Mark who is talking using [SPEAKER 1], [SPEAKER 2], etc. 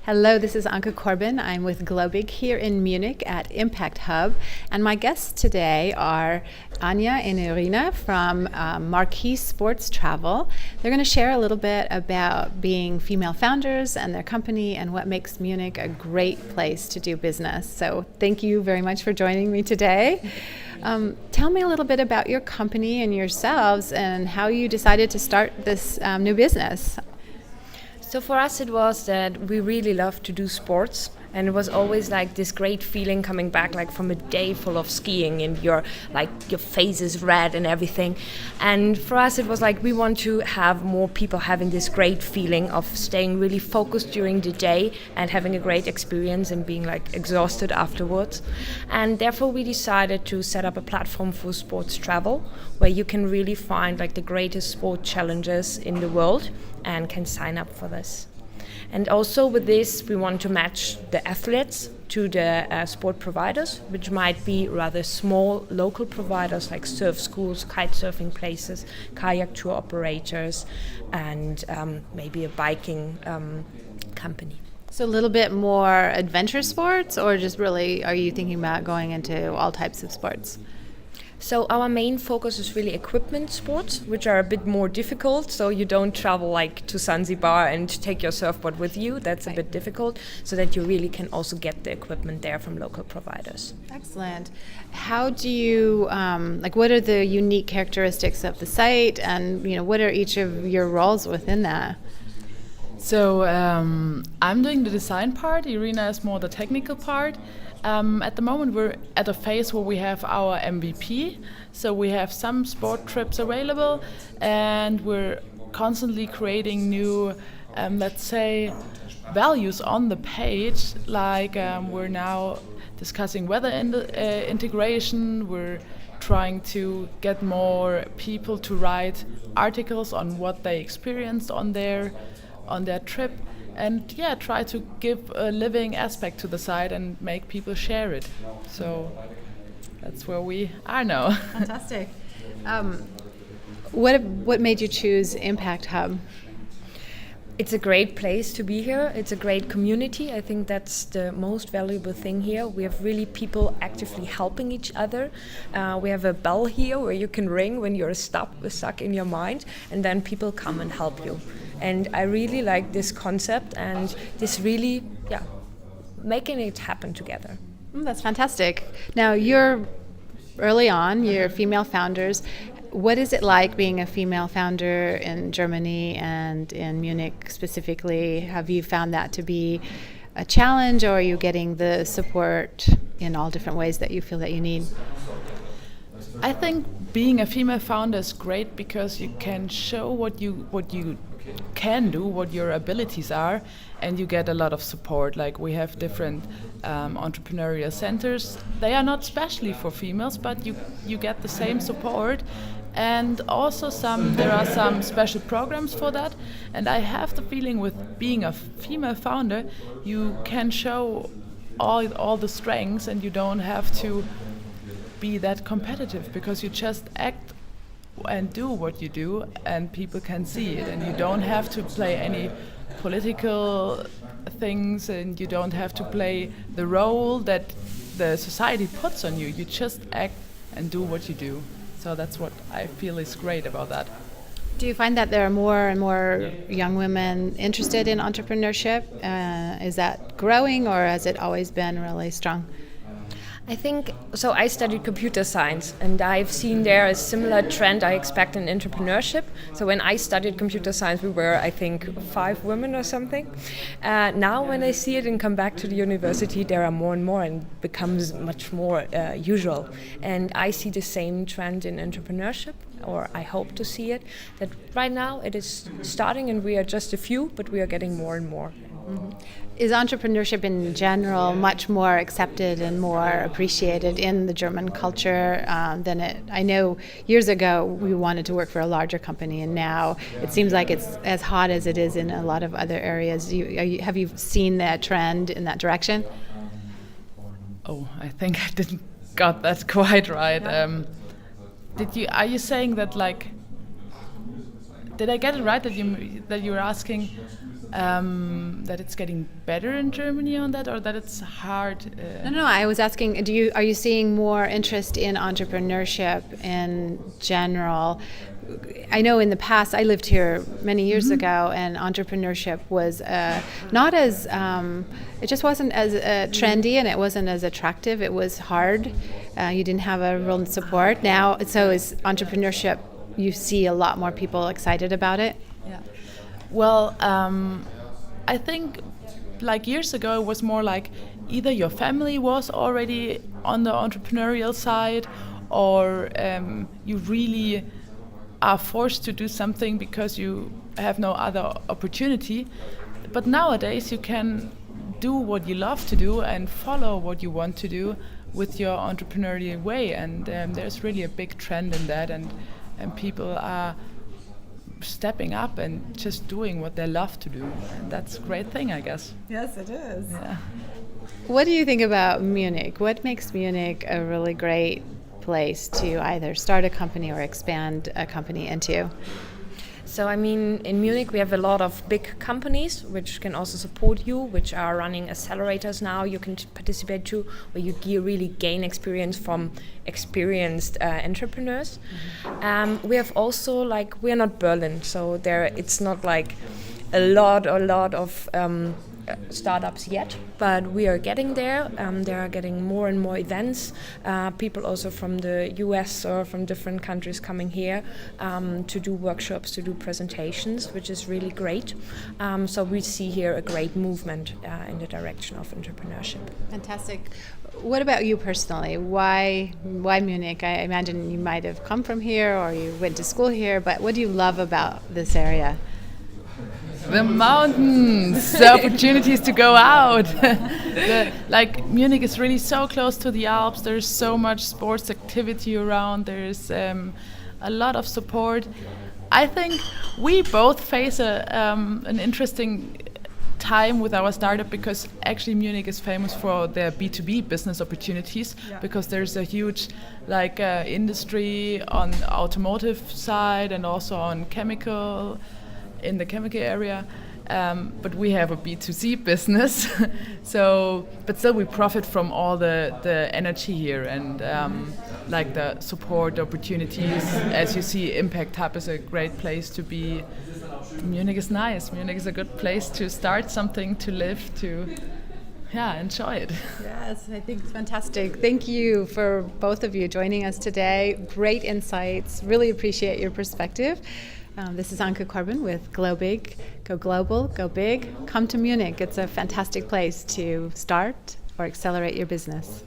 [SPEAKER 1] Hello, this is Anke Corbin. I'm with Globig here in Munich at ImpactHub, and my guests today are Anya and Irina from Maki Sports Travel. They're going to share a little bit about being female founders and their company and what makes Munich a great place to do business. So thank you very much for joining me today. Tell me a little bit about your company and yourselves and how you decided to start this new business.
[SPEAKER 2] So for us it was that we really love to do sports, and it was always like this great feeling coming back like from a day full of skiing and your face is red and everything. And for us it was like we want to have more people having this great feeling of staying really focused during the day and having a great experience and being like exhausted afterwards. And therefore we decided to set up a platform for sports travel where you can really find like the greatest sport challenges in the world and can sign up for this. And also with this, we want to match the athletes to the sport providers, which might be rather small local providers like surf schools, kite surfing places, kayak tour operators, and maybe a biking company.
[SPEAKER 1] So a little bit more adventure sports, or just really are you thinking about going into all types of sports?
[SPEAKER 2] So our main focus is really equipment sports, which are a bit more difficult. So you don't travel like to Zanzibar and take your surfboard with you. That's a bit difficult, so that you really can also get the equipment there from local providers.
[SPEAKER 1] Excellent. How do you, what are the unique characteristics of the site, and what are each of your roles within that?
[SPEAKER 3] So I'm doing the design part, Irina is more the technical part. At the moment we're at a phase where we have our MVP, so we have some sport trips available and we're constantly creating new, values on the page, like we're now discussing weather integration, we're trying to get more people to write articles on what they experienced on their trip, and try to give a living aspect to the site and make people share it. So that's where we are now.
[SPEAKER 1] Fantastic. What made you choose ImpactHub?
[SPEAKER 2] It's a great place to be here. It's a great community. I think that's the most valuable thing here. We have really people actively helping each other. We have a bell here where you can ring when you're stuck in your mind, and then people come and help you. And I really like this concept and this really, making it happen together.
[SPEAKER 1] That's fantastic. Now you're female founders. What is it like being a female founder in Germany and in Munich specifically? Have you found that to be a challenge, or are you getting the support in all different ways that you feel that you need?
[SPEAKER 3] I think being a female founder is great because you can show what you can do, what your abilities are, and you get a lot of support. Like we have different entrepreneurial centers. They are not specially for females, but you get the same support. And also there are some special programs for that. And I have the feeling with being a female founder, you can show all the strengths, and you don't have to be that competitive because you just act and do what you do and people can see it, and you don't have to play any political things, and you don't have to play the role that the society puts on you. You just act and do what you do. So that's what I feel is great about that.
[SPEAKER 1] Do you find that there are more and more young women interested in entrepreneurship? Is that growing, or has it always been really strong?
[SPEAKER 2] I think, so I studied computer science, and I've seen there a similar trend I expect in entrepreneurship. So when I studied computer science, we were, I think, 5 women or something. Now when I see it and come back to the university, there are more and more, and becomes much more usual. And I see the same trend in entrepreneurship, or I hope to see it, that right now it is starting and we are just a few, but we are getting more and more.
[SPEAKER 1] Mm-hmm. Is entrepreneurship in general much more accepted and more appreciated in the German culture than it? I know years ago we wanted to work for a larger company, and now it seems like it's as hot as it is in a lot of other areas. Have you seen that trend in that direction?
[SPEAKER 3] Oh, I think I didn't got that quite right. Are you saying that, like, did I get it right that you were asking that it's getting better in Germany on that, or that it's hard?
[SPEAKER 1] No. I was asking, are you seeing more interest in entrepreneurship in general? I know in the past, I lived here many years ago, and entrepreneurship was not as, it just wasn't as trendy, and it wasn't as attractive. It was hard. You didn't have a real support. Now, so is entrepreneurship, you see a lot more people excited about it?
[SPEAKER 3] Yeah. Well, I think like years ago, it was more like either your family was already on the entrepreneurial side, or you really are forced to do something because you have no other opportunity. But nowadays you can do what you love to do and follow what you want to do with your entrepreneurial way, and there's really a big trend in that, and people are stepping up and just doing what they love to do, and that's a great thing, I guess.
[SPEAKER 1] Yes, it is.
[SPEAKER 3] Yeah.
[SPEAKER 1] What do you think about Munich? What makes Munich a really great place to either start a company or expand a company into?
[SPEAKER 2] So I mean, in Munich we have a lot of big companies which can also support you, which are running accelerators now. You can participate to, where you really gain experience from experienced entrepreneurs. We have also, like, we are not Berlin, so it's not like a lot of startups yet, but we are getting there. There are getting more and more events. People also from the US or from different countries coming here to do workshops, to do presentations, which is really great. So we see here a great movement in the direction of entrepreneurship.
[SPEAKER 1] Fantastic. What about you personally? Why Munich? I imagine you might have come from here or you went to school here, but what do you love about this area?
[SPEAKER 3] The mountains, the opportunities to go out. Munich is really so close to the Alps. There's so much sports activity around. There's a lot of support. I think we both face an interesting time with our startup, because actually Munich is famous for their B2B business opportunities, because there's a huge industry on the automotive side and also on in the chemical area, but we have a B2C business, but still we profit from all the energy here and the support opportunities. As you see, ImpactHub is a great place to be. Munich is nice. Munich is a good place to start something, to live, to enjoy it.
[SPEAKER 1] Yes, I think it's fantastic. Thank you for both of you joining us today. Great insights. Really appreciate your perspective. This is Anke Corbin with Globig. Go global, go big. Come to Munich. It's a fantastic place to start or accelerate your business.